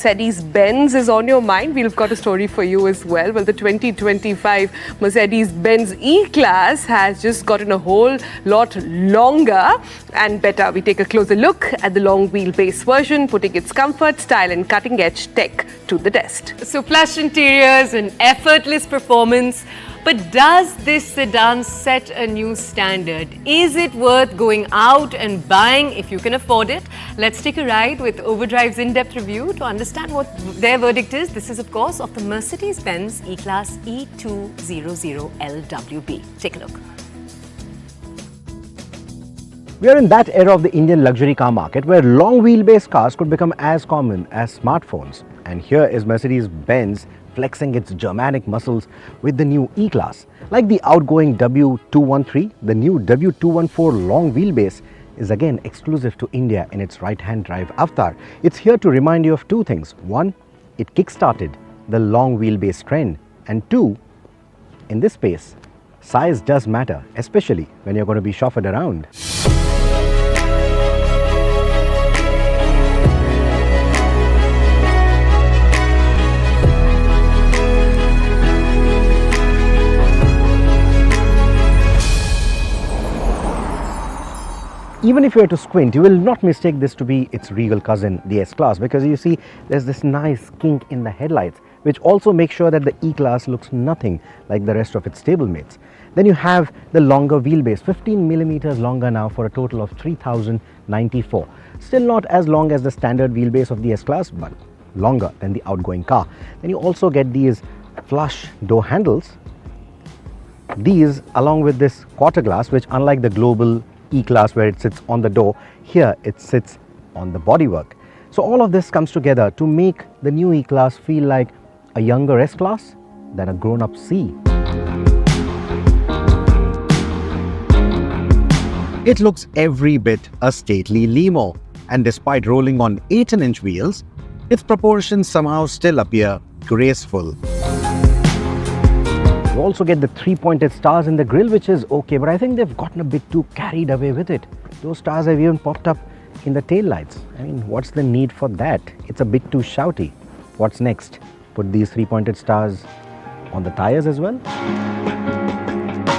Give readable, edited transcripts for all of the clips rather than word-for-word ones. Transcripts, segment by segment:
Mercedes-Benz is on your mind, we've got a story for you as well. Well, the 2025 Mercedes-Benz E-Class has just gotten a whole lot longer and better. We take a closer look at the long wheelbase version, putting its comfort, style and cutting-edge tech to the test. So plush interiors and effortless performance. But does this sedan set a new standard? Is it worth going out and buying if you can afford it? Let's take a ride with Overdrive's in-depth review to understand what their verdict is. This is, of course, of the Mercedes-Benz E-Class E200 LWB. Take a look. We are in that era of the Indian luxury car market where long wheelbase cars could become as common as smartphones. And here is Mercedes-Benz flexing its Germanic muscles with the new E-Class. Like the outgoing W213, the new W214 long wheelbase is again exclusive to India in its right-hand drive avatar. It's here to remind you of two things. One, it kick-started the long wheelbase trend. And two, in this space, size does matter, especially when you're going to be chauffeured around. Even if you were to squint, you will not mistake this to be its regal cousin, the S-Class, because you see there's this nice kink in the headlights, which also makes sure that the E-Class looks nothing like the rest of its stablemates. Then you have the longer wheelbase, 15 millimeters longer now for a total of 3094. Still not as long as the standard wheelbase of the S-Class, but longer than the outgoing car. Then you also get these flush door handles. These, along with this quarter glass, which unlike the global E-Class where it sits on the door, here it sits on the bodywork. So all of this comes together to make the new E-Class feel like a younger S-Class than a grown-up C. It looks every bit a stately limo, and despite rolling on 18-inch wheels, its proportions somehow still appear graceful. You also get the three-pointed stars in the grille, which is okay, but I think they've gotten a bit too carried away with it. Those stars have even popped up in the tail lights. I mean, what's the need for that? It's a bit too shouty. What's next? Put these three-pointed stars on the tires as well?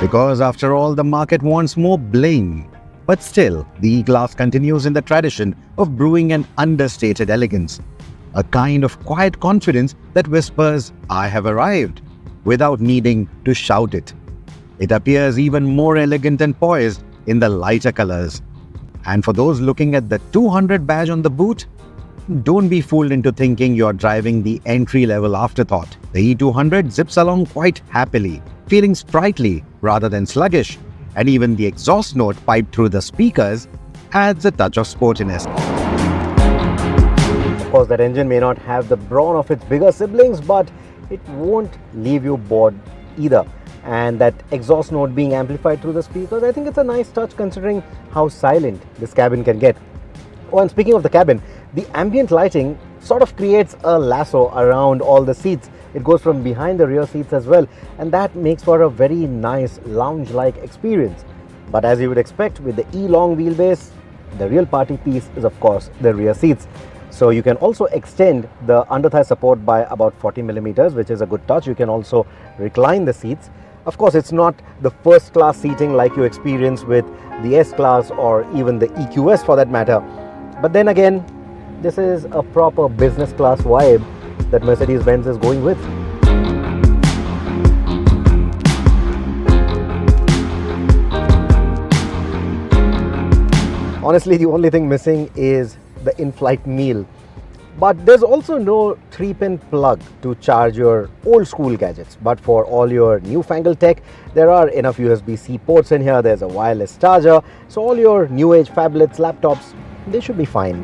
Because after all, the market wants more bling. But still, the E-Class continues in the tradition of brewing an understated elegance. A kind of quiet confidence that whispers, "I have arrived," without needing to shout it. It appears even more elegant and poised in the lighter colors. And for those looking at the 200 badge on the boot, don't be fooled into thinking you're driving the entry-level afterthought. The E200 zips along quite happily, feeling sprightly rather than sluggish, and even the exhaust note piped through the speakers adds a touch of sportiness. Of course, that engine may not have the brawn of its bigger siblings, but it won't leave you bored either. And that exhaust note being amplified through the speakers, I think it's a nice touch considering how silent this cabin can get. Oh, and speaking of the cabin, the ambient lighting sort of creates a lasso around all the seats. It goes from behind the rear seats as well, and that makes for a very nice lounge-like experience. But as you would expect with the E-long wheelbase, the real party piece is of course the rear seats. So you can also extend the under-thigh support by about 40 millimeters, which is a good touch. You can also recline the seats. Of course, it's not the first class seating like you experience with the S-Class or even the EQS for that matter. But then again, this is a proper business class vibe that Mercedes-Benz is going with. Honestly, the only thing missing is the in-flight meal. But there's also no 3-pin plug to charge your old school gadgets. But for all your newfangled tech, there are enough USB-C ports in here. There's a wireless charger. So all your new age phablets, laptops, they should be fine.